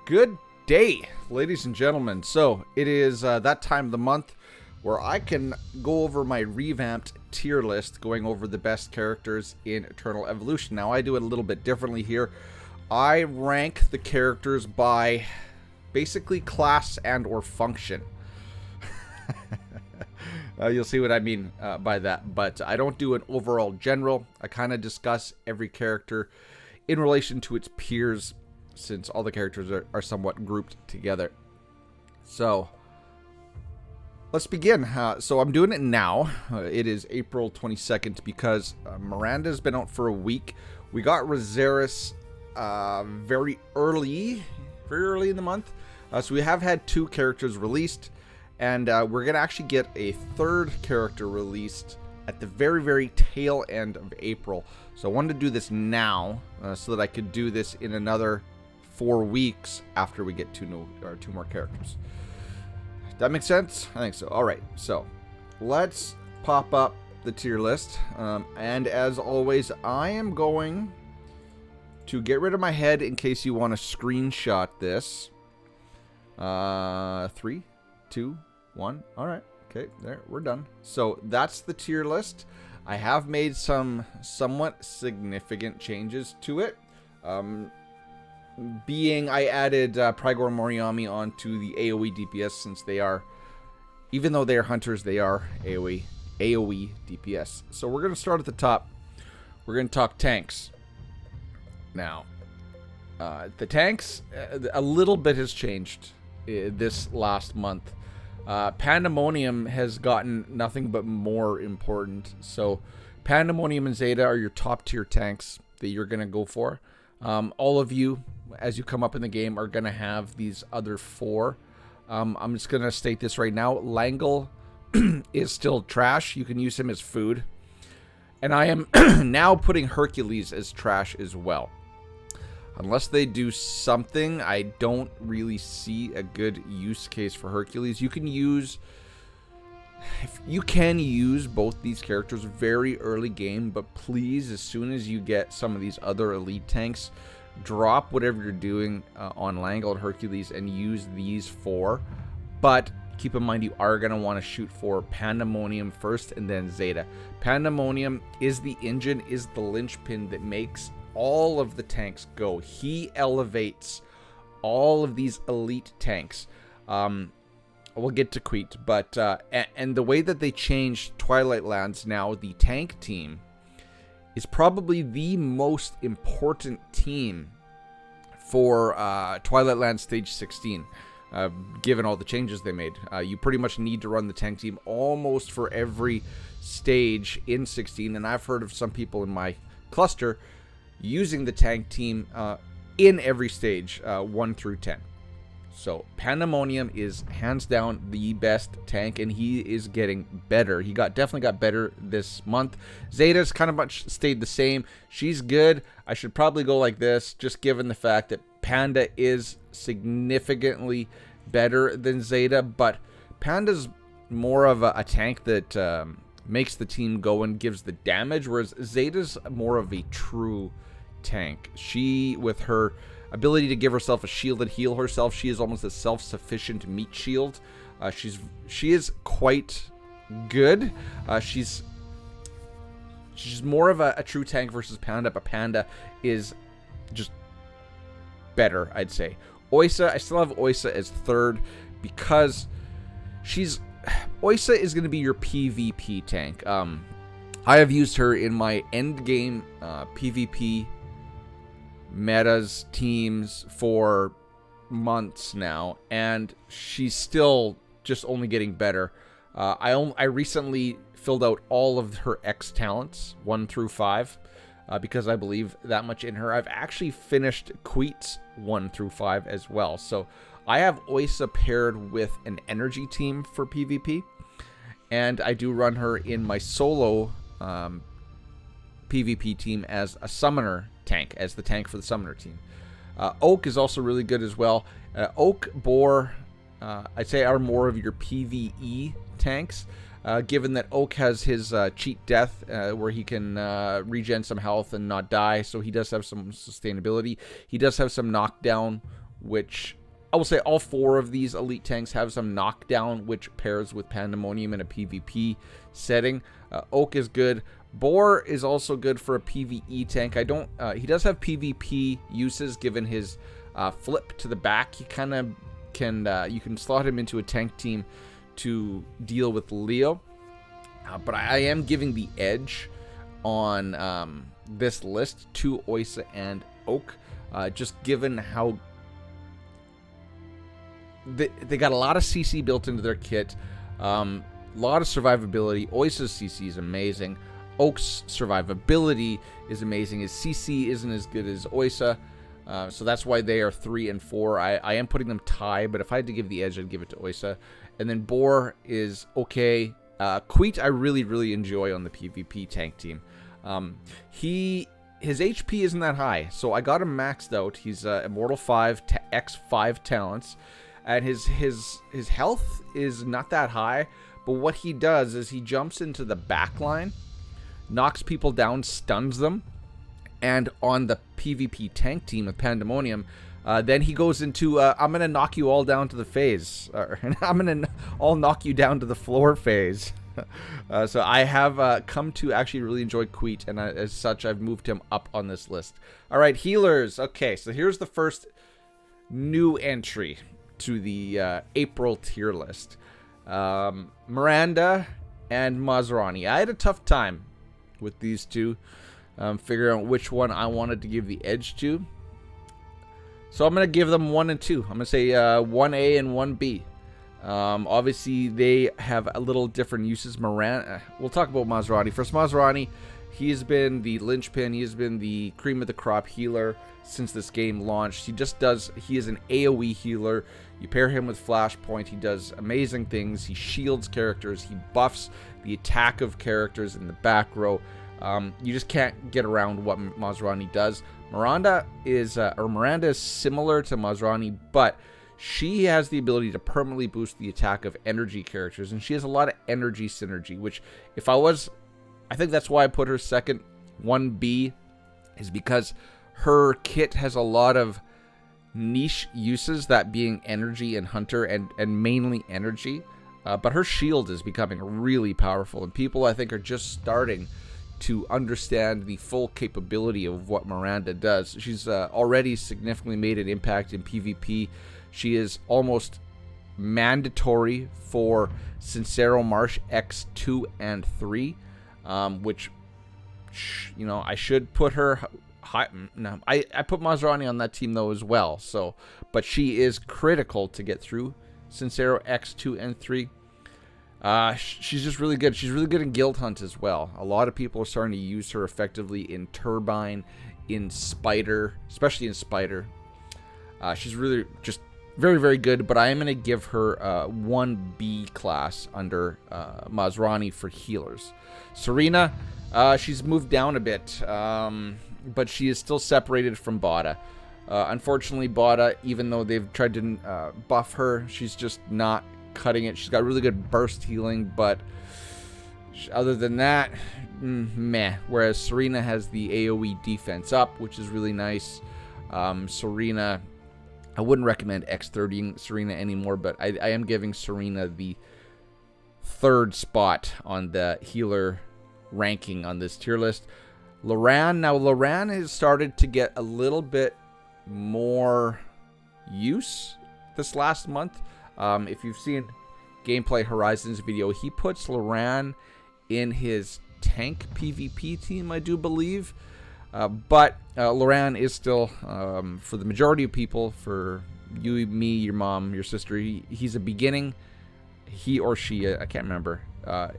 Good day, ladies and gentlemen. So it is that time of the month where I can go over my revamped tier list, going over the best characters in Eternal Evolution. Now, I do it a little bit differently here. I rank the characters by basically class and or function. You'll see what I mean by that, but I don't do an overall general. I kind of discuss every character in relation to its peers, since all the characters are somewhat grouped together. So let's begin. So I'm doing it now. It is April 22nd because Miranda's been out for a week. We got Rosaris very early in the month. So we have had 2 characters released, and we're going to actually get a 3rd character released at the very tail end of April. So I wanted to do this now so that I could do this in another 4 weeks after we get 2 more characters. That makes sense? I think so. Alright, so let's pop up the tier list. And as always, I am going to get rid of my head in case you want to screenshot this. 3, 2, 1. Alright, okay, there, we're done. So that's the tier list. I have made some somewhat significant changes to it. I added Prigor Moriami onto the AOE DPS, since they are, even though they are hunters, they are AOE DPS. So we're going to start at the top. We're going to talk tanks. Now, the tanks, a little bit has changed this last month. Pandemonium has gotten nothing but more important. So Pandemonium and Zeta are your top tier tanks that you're going to go for. All of you, as you come up in the game, are going to have these other 4. I'm just going to state this right now. Langle is still trash. You can use him as food. And I am now putting Hercules as trash as well. Unless they do something, I don't really see a good use case for Hercules. You can use both these characters very early game, but please, as soon as you get some of these other elite tanks, drop whatever you're doing on Langle and Hercules and use these 4. But keep in mind, you are going to want to shoot for Pandemonium first and then Zeta. Pandemonium is the engine, is the linchpin that makes all of the tanks go. He elevates all of these elite tanks. We'll get to Queet, but and the way that they changed Twilight Lands now, the tank team is probably the most important team for Twilight Lands Stage 16, given all the changes they made. You pretty much need to run the tank team almost for every stage in 16, and I've heard of some people in my cluster using the tank team in every stage, 1 through 10. So Pandemonium is hands down the best tank, and he is getting better. He definitely got better this month. Zeta's kind of much stayed the same. She's good. I should probably go like this, just given the fact that Panda is significantly better than Zeta, but Panda's more of a tank that makes the team go and gives the damage, whereas Zeta's more of a true tank. She, with her ability to give herself a shield and heal herself, she is almost a self-sufficient meat shield. She is quite good. She's more of a true tank versus Panda, but Panda is just better, I'd say. Oysa, I still have Oysa as 3rd because Oysa is going to be your PvP tank. I have used her in my end game PvP metas teams for months now, and she's still just only getting better. I recently filled out all of her X talents 1 through 5 because I believe that much in her. I've actually finished Queet's 1 through 5 as well. So I have Oysa paired with an energy team for PvP, and I do run her in my solo PvP team as a summoner tank, as the tank for the summoner team. Oak is also really good as well. Oak, Boar, I'd say are more of your PvE tanks, given that Oak has his cheat death, where he can regen some health and not die, so he does have some sustainability. He does have some knockdown, which I will say all 4 of these elite tanks have some knockdown, which pairs with Pandemonium in a PvP setting. Oak is good. Boar is also good for a PvE tank. He does have PvP uses given his flip to the back. He kind of can, you can slot him into a tank team to deal with Leo. But I am giving the edge on this list to Oysa and Oak, just given how they got a lot of CC built into their kit, a lot of survivability. Oysa's CC is amazing. Oak's survivability is amazing. His CC isn't as good as Oysa, so that's why they are 3 and 4. I am putting them tie, but if I had to give the edge, I'd give it to Oysa. And then Boar is okay. Queet I really enjoy on the PvP tank team. His HP isn't that high, so I got him maxed out. He's Immortal 5 to X5 talents, and his health is not that high, but what he does is he jumps into the back line, knocks people down, stuns them, and on the PvP tank team with Pandemonium, then he goes into, I'm going to knock you all down to the phase. I'm going to all knock you down to the floor phase. So I have come to actually really enjoy Queet, and as such, I've moved him up on this list. All right, healers. Okay, so here's the first new entry to the April tier list. Miranda and Mazrani. I had a tough time with these two, figuring out which one I wanted to give the edge to. So I'm going to give them 1 and 2. I'm going to say 1A and 1B. Obviously, they have a little different uses. Miranda, we'll talk about Mazrani. First, Mazrani, he has been the linchpin. He has been the cream of the crop healer since this game launched. He is an AOE healer. You pair him with Flashpoint, he does amazing things. He shields characters. He buffs the attack of characters in the back row. You just can't get around what Mazrani does. Miranda is similar to Mazrani, but she has the ability to permanently boost the attack of energy characters, and she has a lot of energy synergy, which I think that's why I put her second. 1B is because her kit has a lot of niche uses, that being energy and hunter, and mainly energy. But her shield is becoming really powerful, and people, I think, are just starting to understand the full capability of what Miranda does. She's already significantly made an impact in PvP. She is almost mandatory for Sincero Marsh X2 and 3, which, you know, I should put her high. No, I put Mazrani on that team though as well. So, but she is critical to get through Sincero X2 and 3. She's just really good. She's really good in Guild Hunt as well. A lot of people are starting to use her effectively in Turbine, in Spider, especially in Spider. She's really just very good, but I am going to give her 1B class under Mazrani for healers. Serena, she's moved down a bit, but she is still separated from Bada. Unfortunately, Bada, even though they've tried to buff her, she's just not cutting it. She's got really good burst healing, but other than that, meh. Whereas Serena has the AOE defense up, which is really nice. Serena, I wouldn't recommend X30ing Serena anymore, but I am giving Serena the 3rd spot on the healer ranking on this tier list. Loran, now Loran has started to get a little bit more use this last month. If you've seen Gameplay Horizons video, he puts Loran in his tank PvP team, I do believe. But Loran is still, for the majority of people, for you, me, your mom, your sister, he's a beginning. He or she, I can't remember.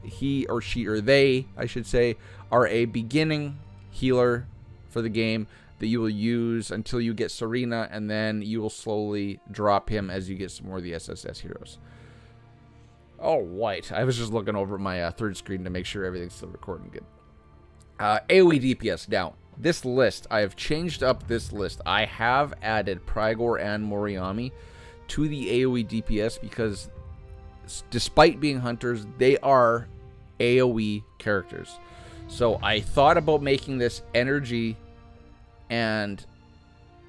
He or she, or they, I should say, are a beginning healer for the game that you will use until you get Serena, and then you will slowly drop him as you get some more of the SSS heroes. Oh, white. I was just looking over my 3rd screen to make sure everything's still recording good. AOE DPS. Now, this list, I have changed up this list. I have added Prygor and Moriami to the AOE DPS because despite being hunters, they are AOE characters. So I thought about making this energy and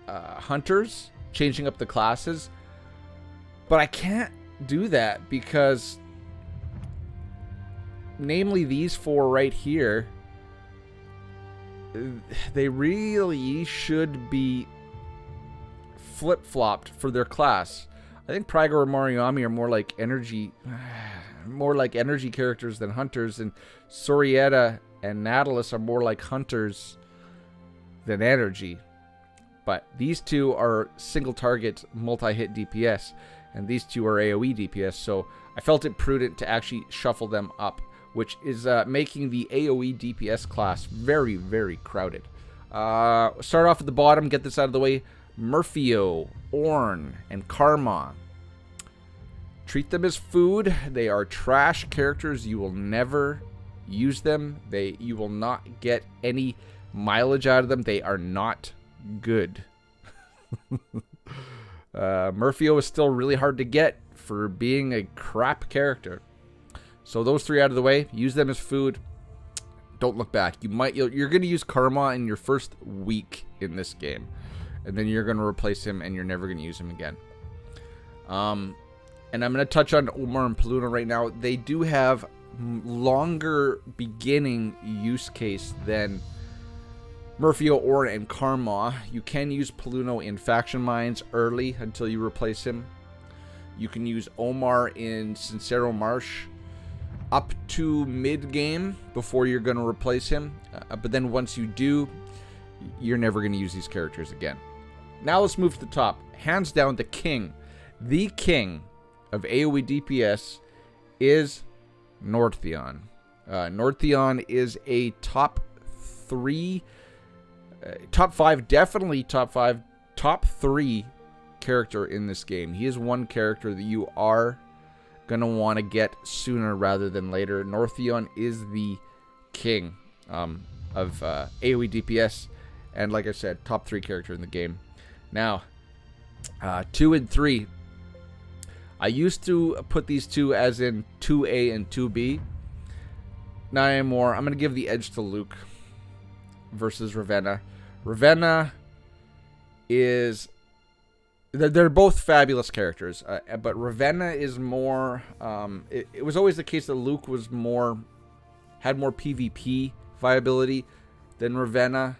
hunters, changing up the classes, But I can't do that because, namely these 4 right here, they really should be flip-flopped for their class. I think Prygor and Moriami are more like energy characters than hunters, and Sorietta and Nautilus are more like hunters than energy. But these 2 are single target multi-hit DPS, and these 2 are AOE DPS, so I felt it prudent to actually shuffle them up, which is making the AOE DPS class very, very crowded. Start off at the bottom, get this out of the way. Murphio, Ornn, and Karma. Treat them as food. They are trash characters. You will never use them. You will not get any mileage out of them. They are not good. Murphio is still really hard to get for being a crap character. So those 3 out of the way. Use them as food. Don't look back. You're going to use Karma in your first week in this game, and then you're going to replace him, and you're never going to use him again. And I'm going to touch on Omar and Paluno right now. They do have longer beginning use case than Murphio, Ornn, and Karma. You can use Paluno in Faction Mines early until you replace him. You can use Omar in Sincero Marsh up to mid-game before you're going to replace him. But then once you do, you're never going to use these characters again. Now let's move to the top. Hands down, the king of AOE DPS is Northion. Northion is a top 5, definitely top 3 character in this game. He is one character that you are going to want to get sooner rather than later. Northion is the king of AOE DPS, and like I said, top 3 character in the game. Now, 2 and 3. I used to put these 2 as in 2A and 2B. Not anymore. I'm going to give the edge to Luke versus Ravenna. Ravenna is... They're both fabulous characters, but Ravenna is more... It was always the case that Luke was had more PvP viability than Ravenna.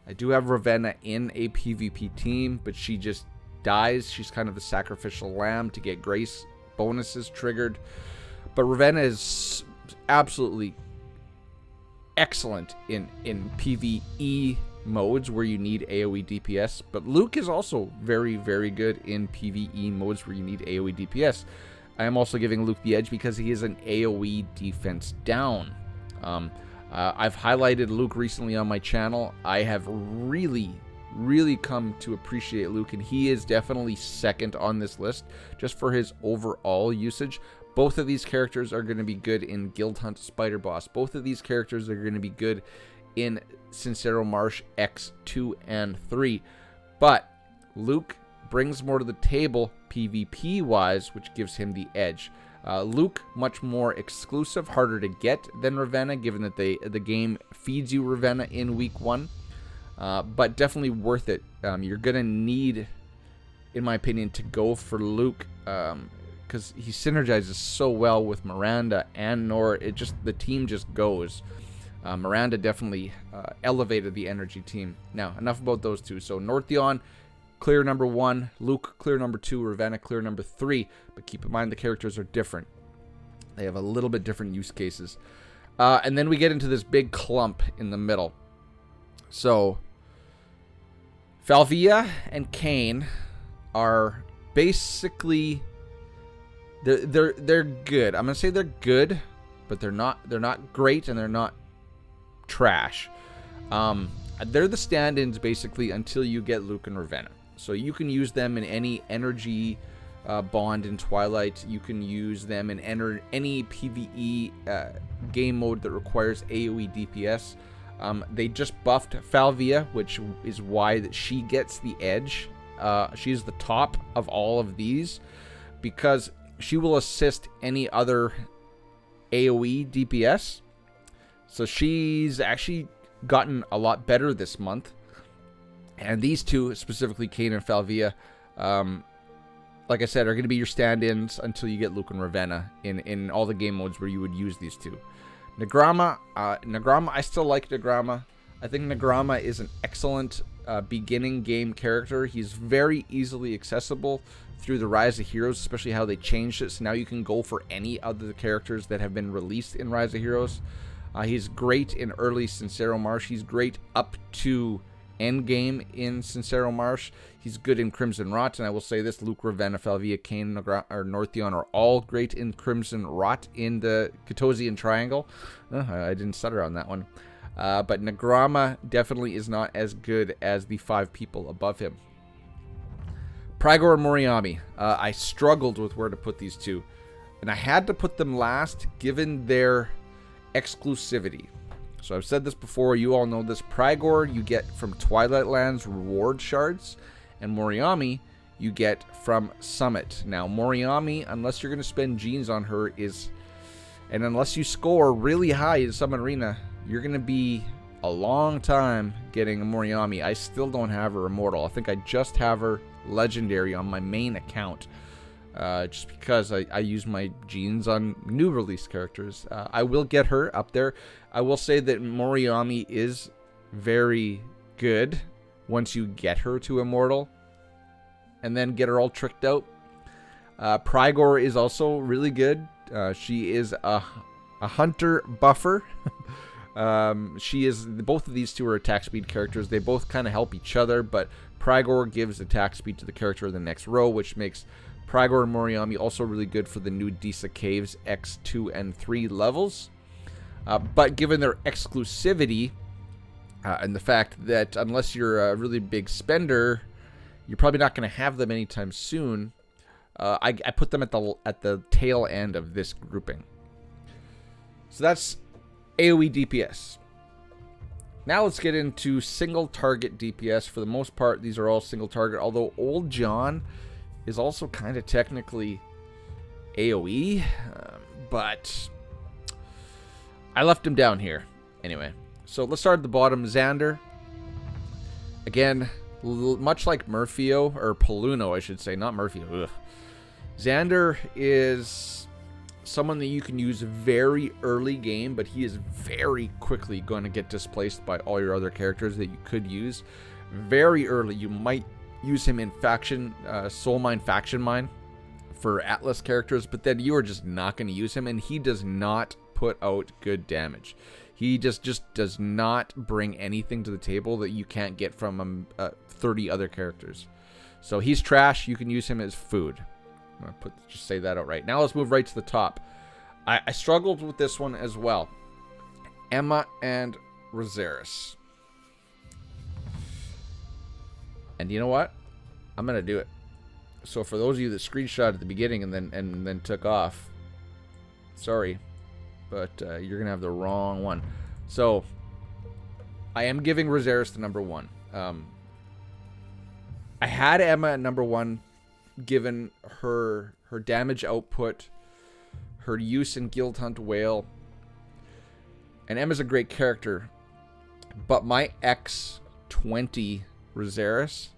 I do have Ravenna in a PvP team, but she just dies. She's kind of the sacrificial lamb to get grace bonuses triggered. But Ravenna is absolutely excellent in PvE modes where you need AOE DPS. But Luke is also very, very good in PvE modes where you need AOE DPS. I am also giving Luke the edge because he is an AOE defense down. I've highlighted Luke recently on my channel. I have really come to appreciate Luke, and he is definitely second on this list just for his overall usage. Both of these characters are going to be good in Guild Hunt Spider Boss. Both of these characters are going to be good in Sincero Marsh X2 and 3. But Luke brings more to the table PvP wise, which gives him the edge. Luke, much more exclusive, harder to get than Ravenna, given that the game feeds you Ravenna in week 1. But definitely worth it. You're going to need, in my opinion, to go for Luke because he synergizes so well with Miranda and Nor. The team just goes. Miranda definitely elevated the energy team. Now, enough about those 2. So Northion, clear number 1. Luke, clear number 2. Ravenna, clear number 3. But keep in mind the characters are different. They have a little bit different use cases. And then we get into this big clump in the middle. So, Falvia and Kayn are basically they're good. I'm gonna say they're good, but they're not great and they're not trash. They're the stand-ins basically until you get Luke and Ravenna. So you can use them in any energy bond in Twilight. You can use them in any PvE game mode that requires AOE DPS. They just buffed Falvia, which is why that she gets the edge. She's the top of all of these because she will assist any other AOE DPS. So she's actually gotten a lot better this month. And these 2, specifically Kayn and Falvia, like I said, are going to be your stand-ins until you get Luke and Ravenna in all the game modes where you would use these two. Nagrama, I still like Nagrama. I think Nagrama is an excellent beginning game character. He's very easily accessible through the Rise of Heroes, especially how they changed it. So now you can go for any other characters that have been released in Rise of Heroes. He's great in early Sincero Marsh. He's great up to endgame in Sincero Marsh. He's good in Crimson Rot, and I will say this: Luke, Ravenna, Falvia, Kain, or Northion are all great in Crimson Rot in the Katosian Triangle. I didn't stutter on that one. But Nagrama definitely is not as good as the 5 people above him. Prygor and Moriami. I struggled with where to put these two, and I had to put them last given their exclusivity. So I've said this before, you all know this. Prygor you get from Twilight Lands reward shards, and Moriami you get from Summit. Now Moriami, unless you're going to spend genes on her, and unless you score really high in Summit Arena, you're going to be a long time getting a Moriami. I still don't have her Immortal. I think I just have her Legendary on my main account. Just because I use my genes on new release characters. I will get her up there. I will say that Moriami is very good once you get her to Immortal and then get her all tricked out. Prygor is also really good. She is a hunter buffer. Both of these two are attack speed characters. They both kind of help each other, but Prygor gives attack speed to the character in the next row, which makes Prygor and Moriami also really good for the new Disa Caves X2 and 3 levels. But given their exclusivity and the fact that unless you're a really big spender, you're probably not going to have them anytime soon, I put them at the tail end of this grouping. So that's AOE DPS. Now let's get into single target DPS. For the most part, these are all single target, although Old John is also kind of technically AOE, but I left him down here. Anyway, so let's start at the bottom. Xander. Again, much like Murphio, or Paluno, I should say, not Murphio. Ugh. Xander is someone that you can use very early game, but he is very quickly going to get displaced by all your other characters that you could use. Very early, you might use him in faction, Soul Mine, Faction Mine for Atlas characters, but then you are just not going to use him, and he does not put out good damage. He just does not bring anything to the table that you can't get from 30 other characters. So he's trash. You can use him as food. I'm going to just say that outright. Now let's move right to the top. I struggled with this one as well. Emma and Rosaris. And you know what? I'm going to do it. So for those of you that screenshot at the beginning and then took off, sorry, but you're going to have the wrong one. So I am giving Rosaris the number 1. I had Emma at number 1 given her damage output, her use in Guild Hunt Whale. And Emma's a great character, but my X20 Rosaris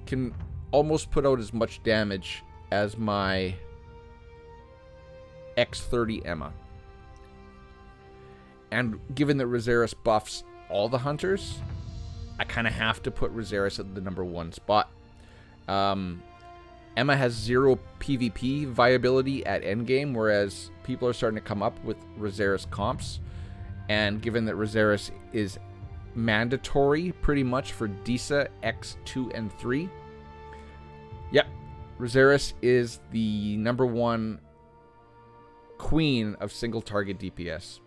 can almost put out as much damage as my X30 Emma. And given that Rosaris buffs all the hunters, I kind of have to put Rosaris at the number 1 spot. Emma has 0 PvP viability at endgame, whereas people are starting to come up with Rosaris comps. And given that Rosaris is mandatory pretty much for Disa X2 and 3, yep, Rosaris is the number 1 queen of single target DPS.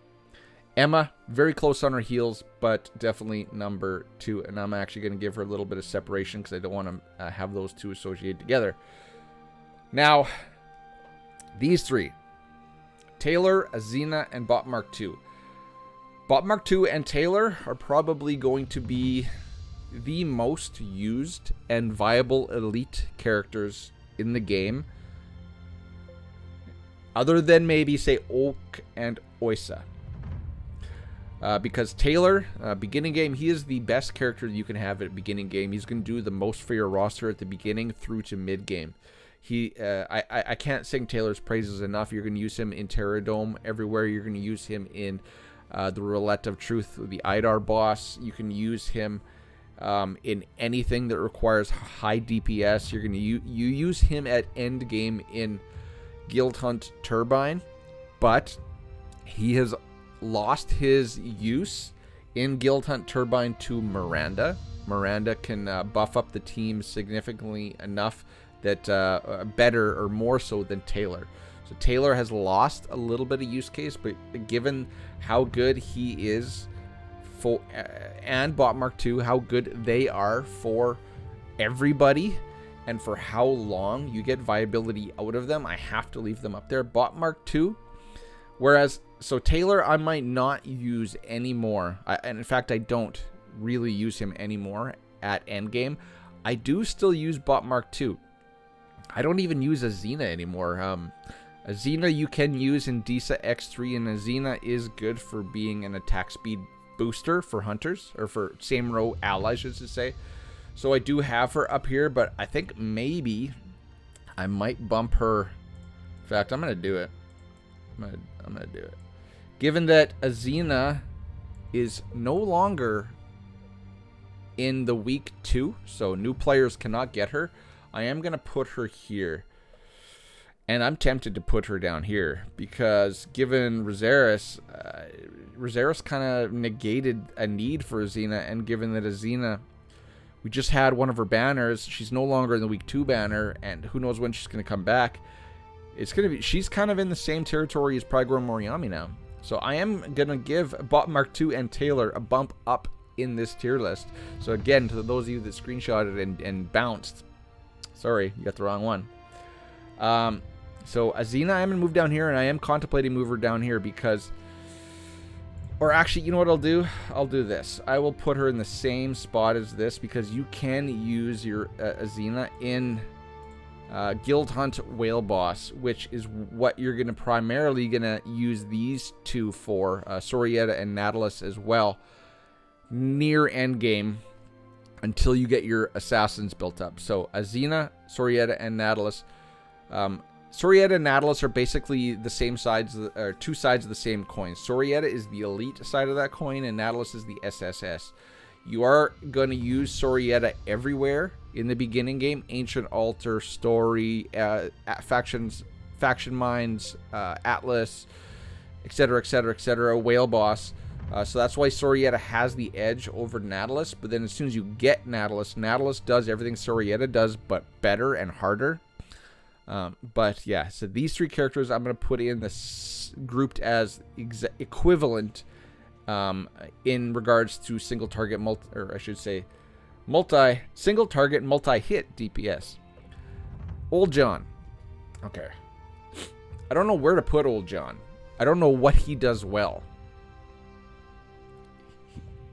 Emma, very close on her heels, but definitely number 2. And I'm actually going to give her a little bit of separation because I don't want to have those two associated together. Now, these 3. Taylor, Azina, and Bot Mark 2. Bot Mark 2 and Taylor are probably going to be the most used and viable elite characters in the game. Other than maybe, say, Oak and Oisa. Because Taylor, beginning game, he is the best character you can have at beginning game. He's going to do the most for your roster at the beginning through to mid game. I can't sing Taylor's praises enough. You're going to use him in Terradome everywhere. You're going to use him in the Roulette of Truth, the Idar boss. You can use him in anything that requires high DPS. You're going to you use him at end game in Guild Hunt Turbine, but he has lost his use in Guild Hunt Turbine to Miranda. Miranda can buff up the team significantly enough that better or more so than Taylor. So Taylor has lost a little bit of use case, but given how good he is for and Bot Mark 2, how good they are for everybody, and for how long you get viability out of them, I have to leave them up there. Bot Mark 2, whereas, so Taylor I might not use anymore. And in fact, I don't really use him anymore at endgame. I do still use Bot Mark 2. I don't even use Azina anymore. Azina you can use in DISA X3, and Azina is good for being an attack speed booster for hunters, or for same row allies, I should say. So I do have her up here, but I think maybe I might bump her. In fact, I'm gonna do it. I'm gonna do it. Given that Azina is no longer in the week 2, so new players cannot get her, I am gonna put her here. And I'm tempted to put her down here because given Rosaris, Rosaris kind of negated a need for Azina, and given that Azina, we just had one of her banners, she's no longer in the week 2 banner, and who knows when she's going to come back. It's going to be, she's kind of in the same territory as Prygro Moriami now. So I am going to give Bot Mark 2 and Taylor a bump up in this tier list. So again, to those of you that screenshotted and bounced, sorry, you got the wrong one. So Azina, I'm going to move down here, and I am contemplating move her down here because, or actually, you know what I'll do? I'll do this. I will put her in the same spot as this, because you can use your Azina in Guild Hunt Whale Boss, which is what you're going to primarily going to use these two for, Sorietta and Nautilus as well, near endgame until you get your assassins built up. So Azina, Sorietta, and Nautilus. Sorietta and Nautilus are basically the same sides, or two sides of the same coin. Sorietta is the elite side of that coin, and Nautilus is the SSS. You are going to use Sorietta everywhere in the beginning game. Ancient Altar, Story, Faction Mines, Atlas, etc., etc., etc., Whale Boss. So that's why Sorietta has the edge over Nautilus. But then as soon as you get Nautilus, Nautilus does everything Sorietta does, but better and harder. But yeah, so these three characters I'm going to put in this grouped as equivalent in regards to single target single target multi-hit DPS. Old John. Okay. I don't know where to put Old John. I don't know what he does well.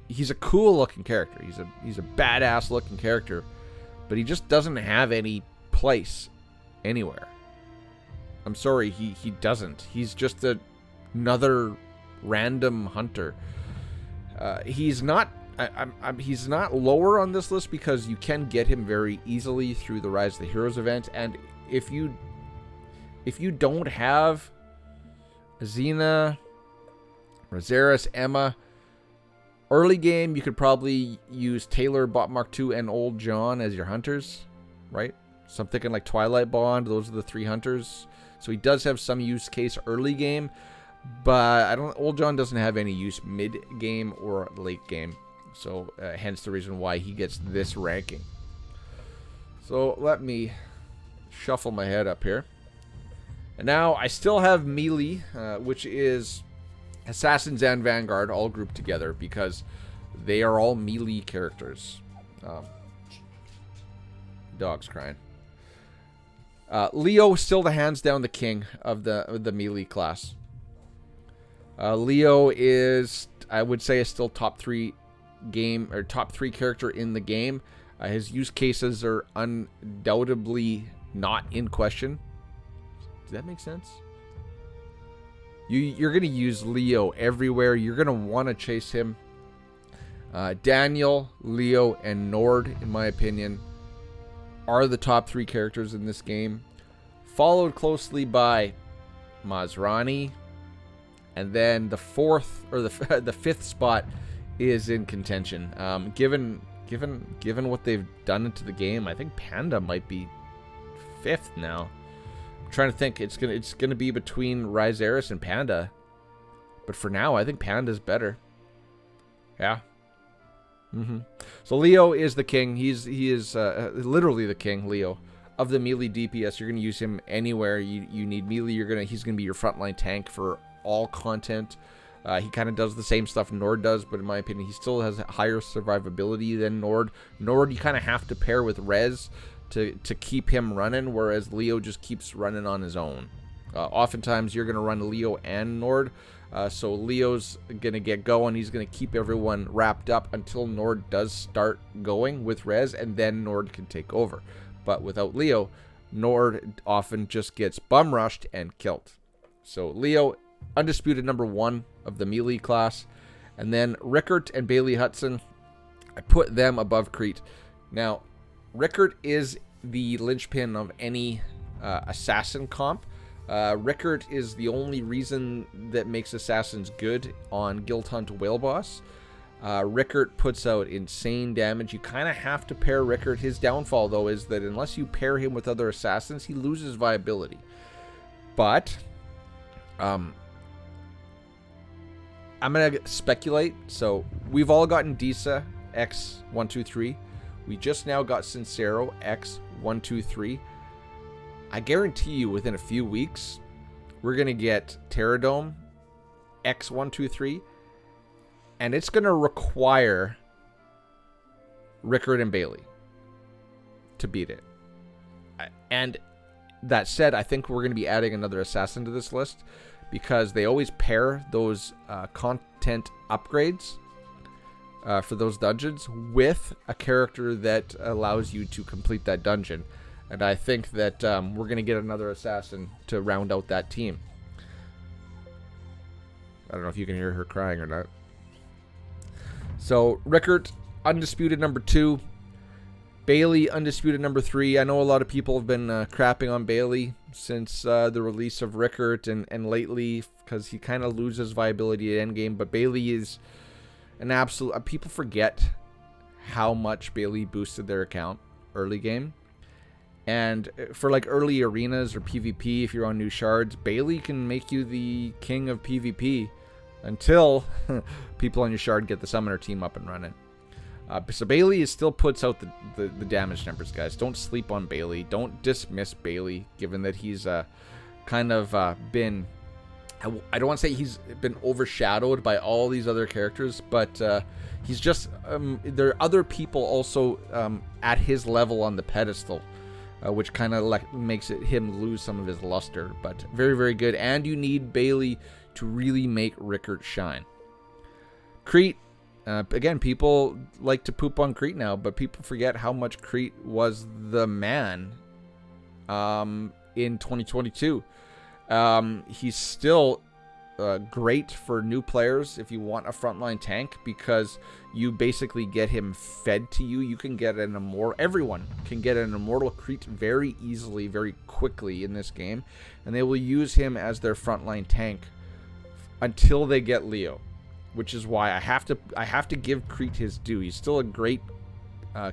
He's a cool looking character. He's a badass looking character, but he just doesn't have any place anywhere. I'm sorry, he doesn't. He's just another random hunter. He's not he's not lower on this list because you can get him very easily through the Rise of the Heroes event, and if you don't have Azina, Rosaris, Emma, early game you could probably use Taylor, Bot Mark 2, and Old John as your hunters, right? So I'm thinking like Twilight Bond, those are the three hunters. So he does have some use case early game, but Old John doesn't have any use mid game or late game. So hence the reason why he gets this ranking. So let me shuffle my head up here. And now I still have melee, which is Assassins and Vanguard all grouped together because they are all melee characters. Dog's crying. Leo is still the hands down the king of the melee class. Leo is, I would say, is still top 3 character in the game. His use cases are undoubtedly not in question. Does that make sense? You're going to use Leo everywhere. You're going to want to chase him. Daniel, Leo, and Nord, in my opinion, are the top 3 characters in this game. Followed closely by Masrani. And then the 4th, or the 5th spot is in contention. Given what they've done into the game, I think Panda might be 5th now. I'm trying to think. It's gonna be between Ryzeris and Panda, but for now, I think Panda's better. Yeah. So Leo is the king. He is literally the king. Leo of the melee DPS. You're gonna use him anywhere you need melee. He's gonna be your frontline tank for all content. He kind of does the same stuff Nord does, but in my opinion, he still has higher survivability than Nord. Nord, you kind of have to pair with Rez to keep him running, whereas Leo just keeps running on his own. Oftentimes, you're going to run Leo and Nord, so Leo's going to get going. He's going to keep everyone wrapped up until Nord does start going with Rez, and then Nord can take over. But without Leo, Nord often just gets bum rushed and killed. So Leo, undisputed number 1 of the melee class. And then Rickert and Bailey Hudson, I put them above Crete. Now, Rickert is the linchpin of any assassin comp. Rickert is the only reason that makes assassins good on Guild Hunt Whale Boss. Rickert puts out insane damage. You kind of have to pair Rickert. His downfall, though, is that unless you pair him with other assassins, he loses viability. But I'm going to speculate. So we've all gotten Disa X123. We just now got Sincero X123. I guarantee you within a few weeks, we're going to get Terradome X123. And it's going to require Rickert and Bailey to beat it. And that said, I think we're going to be adding another assassin to this list, because they always pair those content upgrades for those dungeons with a character that allows you to complete that dungeon. And I think that we're going to get another assassin to round out that team. I don't know if you can hear her crying or not. So, Rickert, undisputed number 2. Bailey, undisputed number 3. I know a lot of people have been crapping on Bailey since the release of Rickert and lately, because he kind of loses viability at endgame. But Bailey is an absolute... people forget how much Bailey boosted their account early game. And for like early arenas or PvP, if you're on new shards, Bailey can make you the king of PvP until people on your shard get the summoner team up and running. So Bailey still puts out the damage numbers, guys. Don't sleep on Bailey. Don't dismiss Bailey, given that he's kind of been... I don't want to say he's been overshadowed by all these other characters, but he's just... there are other people also at his level on the pedestal, which kind of makes him lose some of his luster. But very, very good. And you need Bailey to really make Rickert shine. Crete. Again, people like to poop on Crete now, but people forget how much Crete was the man in 2022. He's still great for new players if you want a frontline tank, because you basically get him fed to you. You can get an immortal. Everyone can get an immortal Crete very easily, very quickly in this game, and they will use him as their frontline tank until they get Leo. Which is why I have to give Crete his due. He's still a great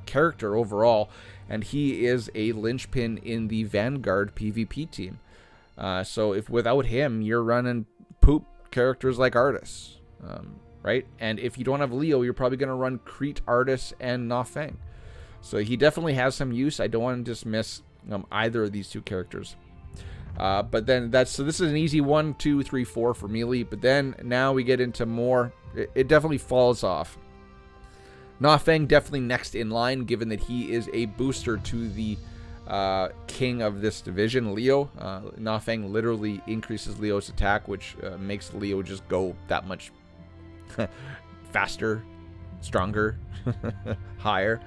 character overall, and he is a linchpin in the Vanguard PvP team. So if without him, you're running poop characters like Artis, right? And if you don't have Leo, you're probably going to run Crete, Artis, and Na Feng. So he definitely has some use. I don't want to dismiss either of these two characters. But then so this is an easy 1, 2, 3, 4 for melee. But then now we get into more. It definitely falls off. Na Feng definitely next in line, given that he is a booster to the king of this division, Leo. Na Feng literally increases Leo's attack, which makes Leo just go that much faster, stronger, higher.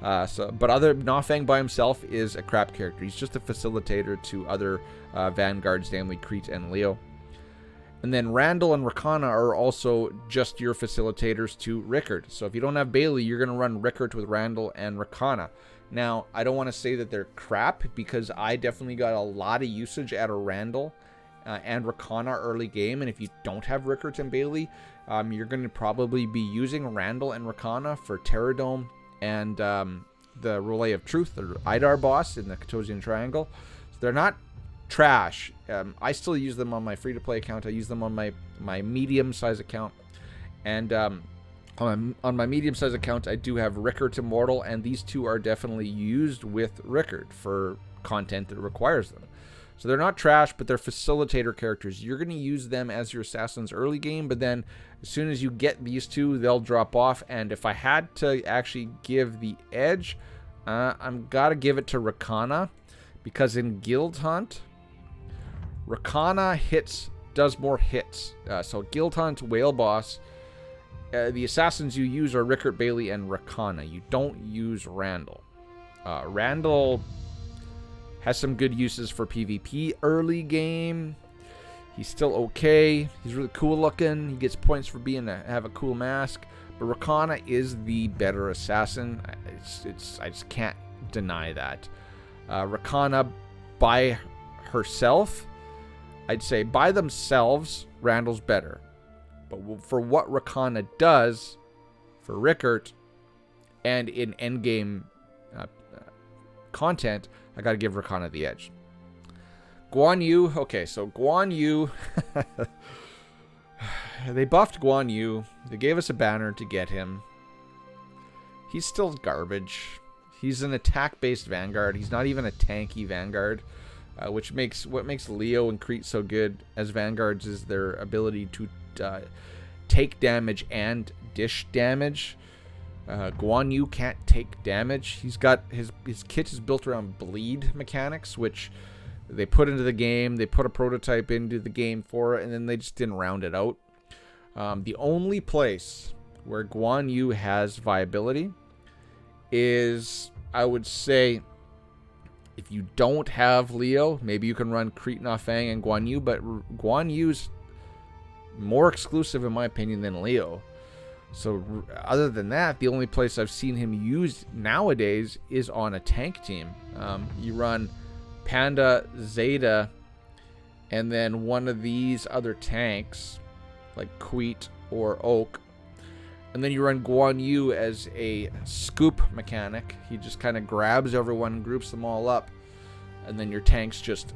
But other Na Feng by himself is a crap character. He's just a facilitator to other Vanguards, namely Crete and Leo. And then Randall and Rakana are also just your facilitators to Rickard. So if you don't have Bailey, you're going to run Rickard with Randall and Rakana. Now, I don't want to say that they're crap, because I definitely got a lot of usage out of Randall and Rakana early game. And if you don't have Rickard and Bailey, you're going to probably be using Randall and Rakana for Terradome and the Relay of Truth, the Idar boss in the Katosian Triangle. So they're not trash. I still use them on my free-to-play account. I use them on my medium-size account. And on my medium-size account, I do have Rickard Immortal, and these two are definitely used with Rickard for content that requires them. So they're not trash, but they're facilitator characters. You're going to use them as your assassins early game, but then as soon as you get these two, they'll drop off. And if I had to actually give the edge, I'm got to give it to Rakana, because in Guild Hunt, Rakana does more hits. So Guild Hunt, Whale Boss, the assassins you use are Rickard, Bailey, and Rakana. You don't use Randall. Randall has some good uses for PvP early game. He's still okay. He's really cool looking. He gets points for have a cool mask. But Rakana is the better assassin. I just can't deny that. Rakana by herself, I'd say by themselves, Randall's better. But for what Rakana does for Rickard and in endgame content, I got to give Rakana the edge. Guan Yu. Okay, so Guan Yu. They buffed Guan Yu. They gave us a banner to get him. He's still garbage. He's an attack-based Vanguard. He's not even a tanky Vanguard. What makes Leo and Crete so good as Vanguards is their ability to take damage and dish damage. Guan Yu can't take damage. He's got his kit is built around bleed mechanics, which they put into the game. They put a prototype into the game for it, and then they just didn't round it out. The only place where Guan Yu has viability is, I would say, if you don't have Leo, maybe you can run Crete Na Fang and Guan Yu, but Guan Yu's more exclusive, in my opinion, than Leo. So other than that, the only place I've seen him used nowadays is on a tank team. You run Panda, Zeta, and then one of these other tanks, like Queet or Oak. And then you run Guan Yu as a scoop mechanic. He just kind of grabs everyone, groups them all up, and then your tanks just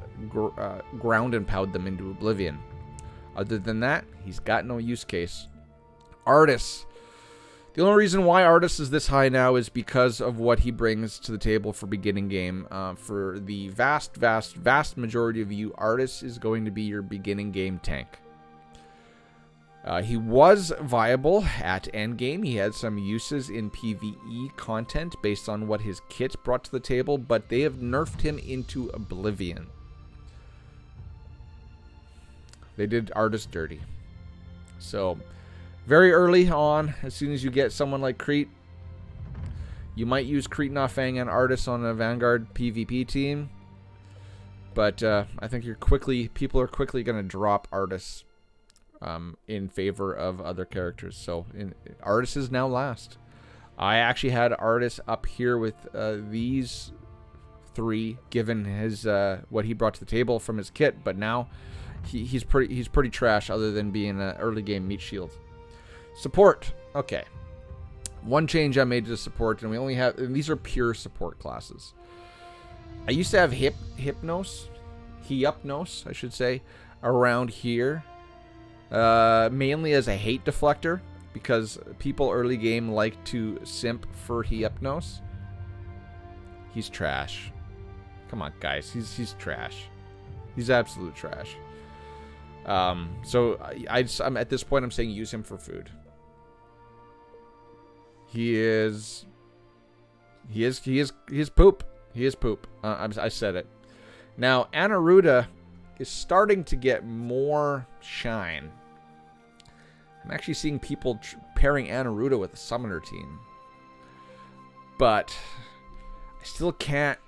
ground and pound them into oblivion. Other than that, he's got no use case. Artis. The only reason why Artis is this high now is because of what he brings to the table for beginning game. For the vast majority of you, Artis is going to be your beginning game tank. He was viable at endgame. He had some uses in PvE content based on what his kit brought to the table, but they have nerfed him into oblivion. They did Artis dirty. So, very early on, as soon as you get someone like Crete, you might use Crete Na Fang and Artis on a Vanguard PvP team, but I think people are quickly going to drop Artis in favor of other characters. So Artis is now last. I actually had Artis up here with these three, given his what he brought to the table from his kit, but now he's pretty trash, other than being an early game meat shield. Support. Okay. One change I made to support, and we only have, and these are pure support classes. I used to have Hypnos, I should say, around here, mainly as a hate deflector, because people early game like to simp for Hypnos. He's trash. Come on, guys. He's trash. He's absolute trash. So I'm at this point, I'm saying use him for food. He is poop. He is poop. I said it. Now, Anaruda is starting to get more shine. I'm actually seeing people pairing Anaruda with a summoner team. But I still can't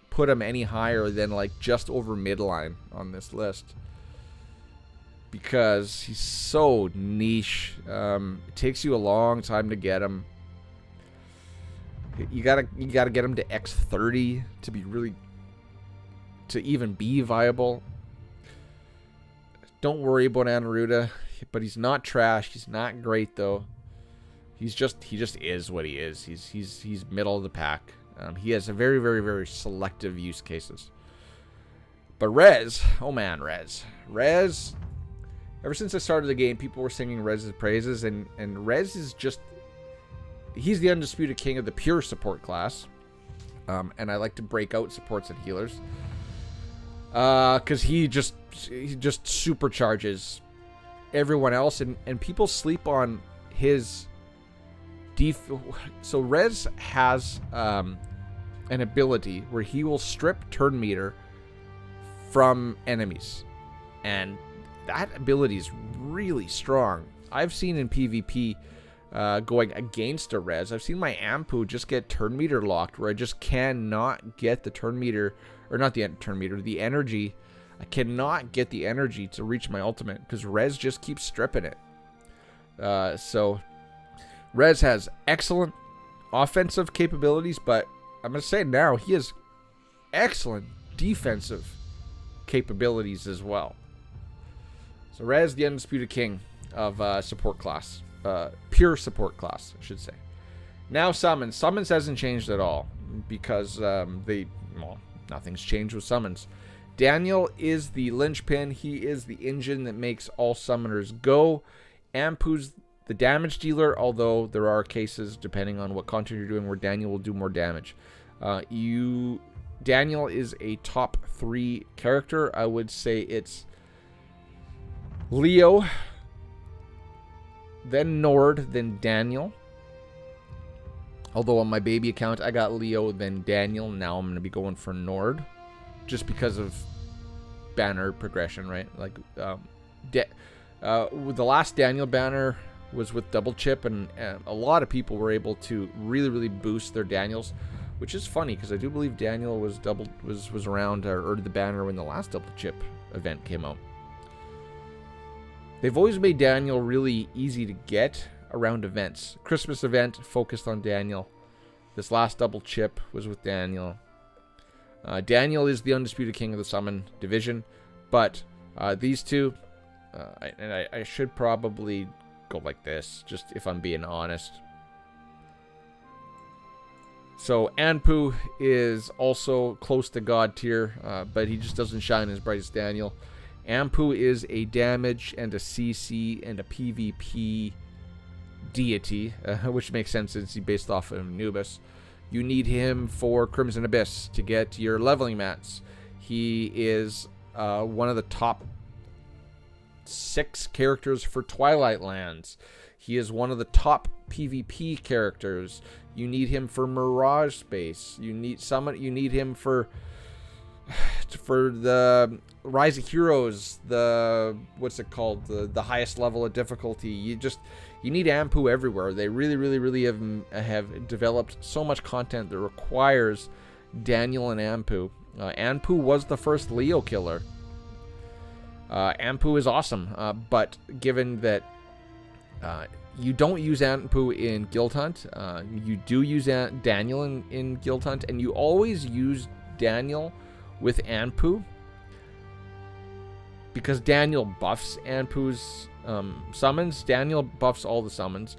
put him any higher than like just over midline on this list. because he's so niche. It takes you a long time to get him. You gotta get him to X30 to even be viable. Don't worry about Anaruda, but he's not trash. He's not great though. He just is what he is. He's middle of the pack. He has a very, very, very selective use cases. But Rez, oh man, Rez. Ever since I started the game, people were singing Rez's praises, and Rez is just, he's the undisputed king of the pure support class. And I like to break out supports and healers. Because he just supercharges everyone else, and people sleep on his so Rez has an ability where he will strip turn meter from enemies, and that ability is really strong. I've seen in PvP going against a Rez, I've seen my Ampu just get turn meter locked, where I just cannot get the turn meter, or not the turn meter, the energy. I cannot get the energy to reach my ultimate because Rez just keeps stripping it. So Rez has excellent offensive capabilities, but I'm going to say now he has excellent defensive capabilities as well. So Rez, the undisputed king of support class. Pure support class, I should say. Now summons. Summons hasn't changed at all because nothing's changed with summons. Daniel is the linchpin. He is the engine that makes all summoners go. Ampu's the damage dealer, although there are cases, depending on what content you're doing, where Daniel will do more damage. Daniel is a top 3 character. I would say it's Leo, then Nord, then Daniel. Although on my baby account, I got Leo, then Daniel. Now I'm going to be going for Nord, just because of banner progression, right? Like, the last Daniel banner was with double chip, and a lot of people were able to really, really boost their Daniels, which is funny because I do believe Daniel was around or the banner when the last double chip event came out. They've always made Daniel really easy to get around events. Christmas event focused on Daniel. This last double chip was with Daniel. Daniel is the undisputed king of the summon division, but these two, I should probably go like this, just if I'm being honest. So Anpu is also close to God tier, but he just doesn't shine as bright as Daniel. Ampu is a damage and a CC and a PvP deity, which makes sense since he's based off of Anubis. You need him for Crimson Abyss to get your leveling mats. He is one of the top 6 characters for Twilight Lands. He is one of the top PvP characters. You need him for Mirage Space. You need him for the Rise of Heroes, the highest level of difficulty. You need Ampu everywhere. They really have developed so much content that requires Daniel and Ampu. Ampu was the first Leo killer. Ampu is awesome, but given that you don't use Ampu in Guild Hunt, you do use Daniel in Guild Hunt, and you always use Daniel with Ampu because Daniel buffs Ampu's summons. Daniel buffs all the summons,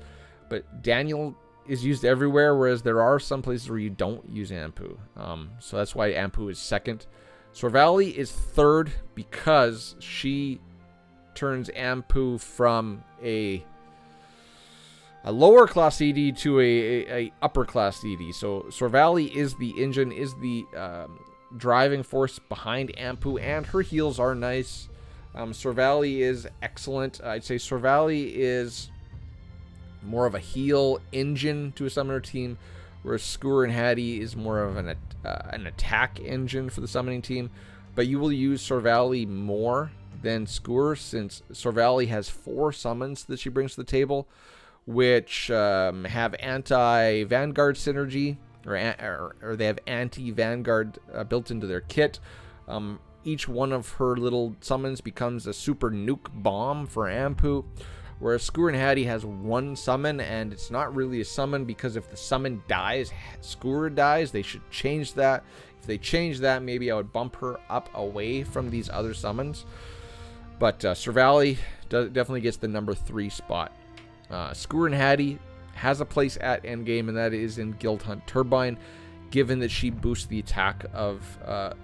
but Daniel is used everywhere, whereas there are some places where you don't use Ampu. So that's why Ampu is second. Sorvali is third because she turns Ampu from a lower class ED to a upper class ED. So Sorvali is the engine, is the driving force behind Ampu, and her heals are nice. Sorvali is excellent. I'd say Sorvali is more of a heal engine to a summoner team, whereas Skewer and Hattie is more of an attack engine for the summoning team. But you will use Sorvali more than Skewer, since Sorvali has 4 summons that she brings to the table, which have anti-Vanguard synergy, or they have anti-Vanguard built into their kit. each one of her little summons becomes a super nuke bomb for Ampu. Whereas Skewer and Hattie has one summon, and it's not really a summon because if the summon dies, Skewer dies. They should change that. If they change that, maybe I would bump her up away from these other summons. But Servali definitely gets the number 3 spot. Skewer and Hattie has a place at endgame, and that is in Guild Hunt Turbine, given that she boosts the attack of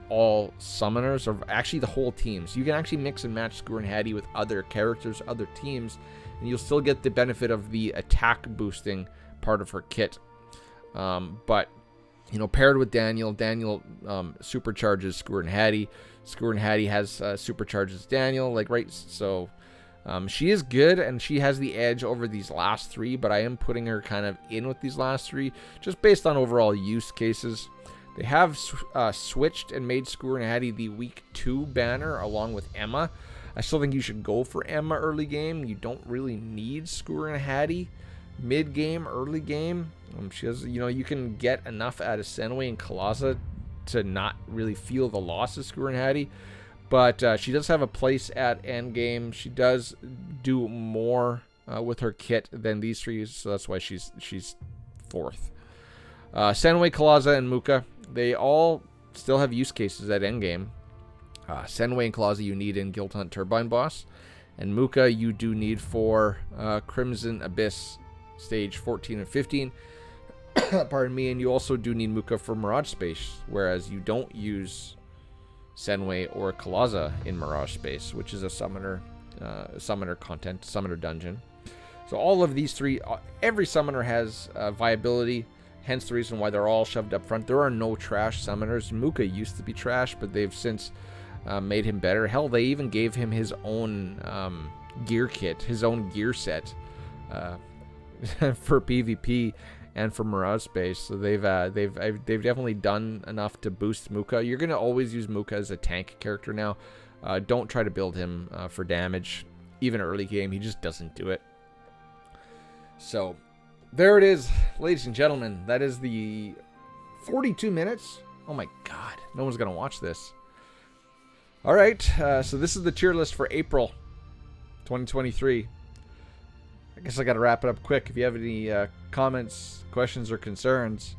all summoners, or actually the whole teams. You can actually mix and match Skewer and Hattie with other characters, other teams, and you'll still get the benefit of the attack boosting part of her kit. But, you know, paired with Daniel supercharges Skewer and Hattie. Skewer and Hattie has supercharges Daniel, like, right? So she is good, and she has the edge over these last 3, but I am putting her kind of in with these last 3, just based on overall use cases. They have switched and made Skewer and Hattie the week 2 banner along with Emma. I still think you should go for Emma early game. You don't really need Skewer and Hattie mid game, early game. She has, you know, you can get enough out of Senway and Kalaza to not really feel the loss of Skewer and Hattie. But she does have a place at endgame. She does do more with her kit than these 3, so that's why she's 4th. Senway, Kalaza, and Muka, they all still have use cases at endgame. Senway and Kalaza you need in Guild Hunt Turbine Boss, and Muka you do need for Crimson Abyss stage 14 and 15. Pardon me, and you also do need Muka for Mirage Space, whereas you don't use Senway or Kalaza in Mirage Space, which is a summoner content, summoner dungeon. So all of these 3, every summoner has viability, hence the reason why they're all shoved up front. There are no trash summoners. Muka used to be trash, but they've since made him better. Hell, they even gave him his own gear kit, his own gear set for PvP and for Mirage Space. So they've definitely done enough to boost Muka. You're gonna always use Muka as a tank character now. Don't try to build him for damage, even early game. He just doesn't do it. So there it is, ladies and gentlemen. That is the 42 minutes. Oh my god, no one's gonna watch this. All right, so this is the tier list for April 2023. I guess I got to wrap it up quick. If you have any comments, questions, or concerns,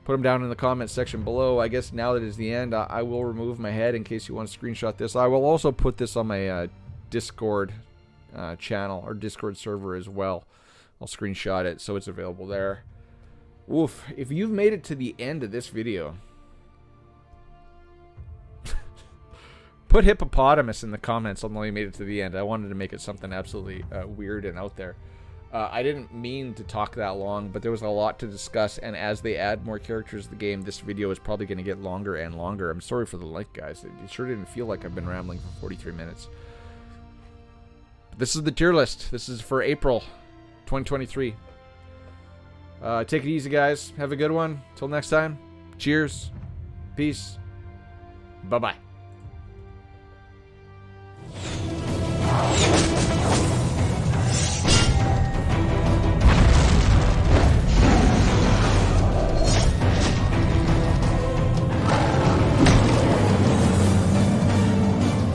put them down in the comments section below. I guess now that it's the end, I will remove my head in case you want to screenshot this. I will also put this on my Discord channel or Discord server as well. I'll screenshot it so it's available there. Oof, if you've made it to the end of this video, put hippopotamus in the comments. I'll know you made it to the end. I wanted to make it something absolutely weird and out there. I didn't mean to talk that long, but there was a lot to discuss, and as they add more characters to the game, this video is probably going to get longer and longer. I'm sorry for the length, guys. It sure didn't feel like I've been rambling for 43 minutes. But this is the tier list. This is for April 2023. Take it easy, guys. Have a good one. Till next time. Cheers. Peace. Bye-bye.